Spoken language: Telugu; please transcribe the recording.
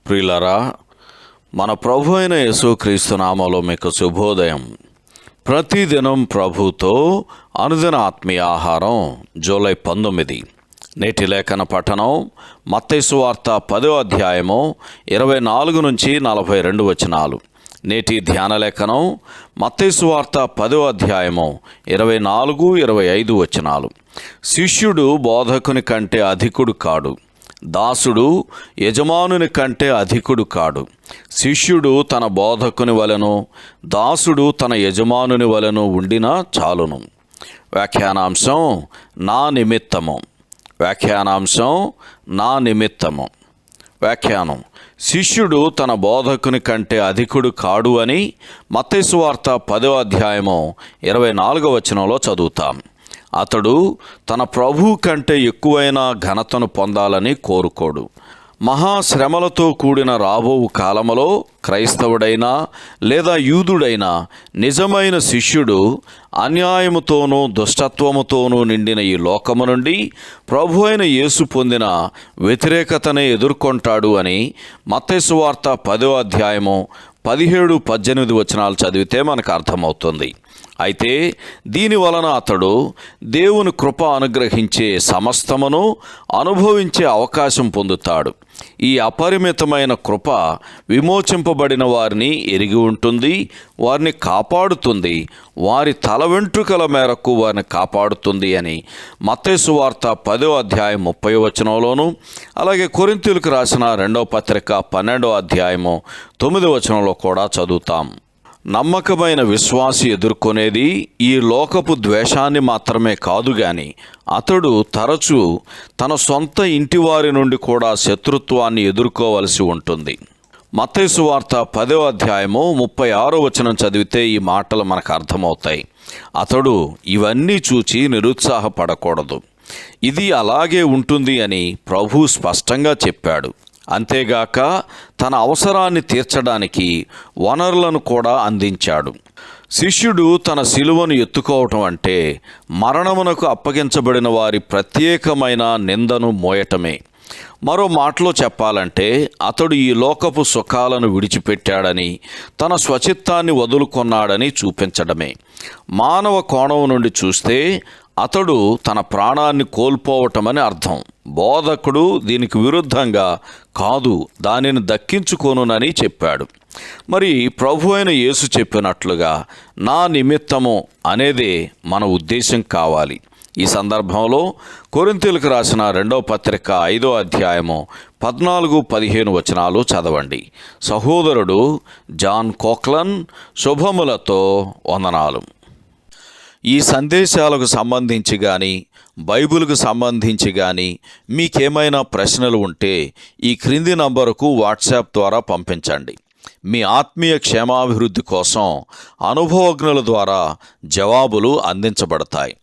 ప్రియులారా, మన ప్రభు అయిన యేసుక్రీస్తు నామములో మీకు శుభోదయం. ప్రతిదినం ప్రభుతో అనుదిన ఆత్మీయ ఆహారం. జూలై 19. నేటి లేఖన పఠనం మత్తయి సువార్త 10వ అధ్యాయము 24 నుంచి 42 వచనాలు. నేటి ధ్యాన లేఖనం మత్తయి సువార్త 10వ అధ్యాయము 24, 25 వచనాలు. శిష్యుడు బోధకుని కంటే అధికుడు కాడు, దాసుడు యజమానుని కంటే అధికుడు కాడు. శిష్యుడు తన బోధకుని వలెను, దాసుడు తన యజమానుని వలెను ఉండినా చాలును. వ్యాఖ్యానాంశం నా నిమిత్తము. వ్యాఖ్యానం: శిష్యుడు తన బోధకుని కంటే అధికుడు కాడు అని మత్తయి సువార్త 10వ అధ్యాయము 24వ వచనంలో చదువుతాం. అతడు తన ప్రభువు కంటే ఎక్కువైన ఘనతను పొందాలని కోరుకోడు. మహాశ్రమలతో కూడిన రాబోవు కాలములో క్రైస్తవుడైనా లేదా యూదుడైనా నిజమైన శిష్యుడు అన్యాయముతోనూ దుష్టత్వముతోనూ నిండిన ఈ లోకము నుండి ప్రభు అయిన యేసు పొందిన వ్యతిరేకతనే ఎదుర్కొంటాడు అని మత్తయి సువార్త 10వ అధ్యాయము 17, 18 వచనాలు చదివితే మనకు అర్థమవుతుంది. అయితే దీని వలన అతడు దేవుని కృప అనుగ్రహించే సమస్తమును అనుభవించే అవకాశం పొందుతాడు. ఈ అపరిమితమైన కృప విమోచింపబడిన వారిని ఎరిగి ఉంటుంది, వారిని కాపాడుతుంది, వారి తల వెంట్రుకల మేరకు వారిని కాపాడుతుంది అని మత్తయి సువార్త 10వ అధ్యాయం 30వ వచనంలోను, అలాగే కొరింథీయులకు రాసిన 2వ పత్రిక 12వ అధ్యాయము 9వ వచనంలో కూడా చదువుతాం. నమ్మకమైన విశ్వాసి ఎదుర్కొనేది ఈ లోకపు ద్వేషాన్ని మాత్రమే కాదు గాని అతడు తరచూ తన సొంత ఇంటివారి నుండి కూడా శత్రుత్వాన్ని ఎదుర్కోవలసి ఉంటుంది. మత్తయి సువార్త 10వ అధ్యాయము 36వ వచనం చదివితే ఈ మాటలు మనకు అర్థమవుతాయి. అతడు ఇవన్నీ చూచి నిరుత్సాహపడకూడదు. ఇది అలాగే ఉంటుంది అని ప్రభువు స్పష్టంగా చెప్పాడు. అంతేగాక తన అవసరాన్ని తీర్చడానికి వనరులను కూడా అందించాడు. శిష్యుడు తన సిలువను ఎత్తుకోవటం అంటే మరణమునకు అప్పగించబడిన వారి ప్రత్యేకమైన నిందను మోయటమే. మరో మాటలో చెప్పాలంటే అతడు ఈ లోకపు సుఖాలను విడిచిపెట్టాడని, తన స్వచిత్తాన్ని వదులుకొన్నాడని చూపించడమే. మానవ కోణం నుండి చూస్తే అతడు తన ప్రాణాన్ని కోల్పోవటమని అర్థం. బోధకుడు దీనికి విరుద్ధంగా కాదు, దానిని దక్కించుకోనునని చెప్పాడు. మరి ప్రభు అయిన యేసు చెప్పినట్లుగా నా నిమిత్తము అనేదే మన ఉద్దేశం కావాలి. ఈ సందర్భంలో కొరింథీయులకు రాసిన 2వ పత్రిక 5వ అధ్యాయము 14, 15 వచనాలు చదవండి. సహోదరుడు జాన్ కోక్లన్ శుభములతో వందనాలు. ఈ సందేశాలకు సంబంధించి కానీ బైబిల్కు సంబంధించి కానీ మీకేమైనా ప్రశ్నలు ఉంటే ఈ క్రింది నంబరుకు వాట్సాప్ ద్వారా పంపించండి. మీ ఆత్మీయ క్షేమాభివృద్ధి కోసం అనుభవజ్ఞుల ద్వారా జవాబులు అందించబడతాయి.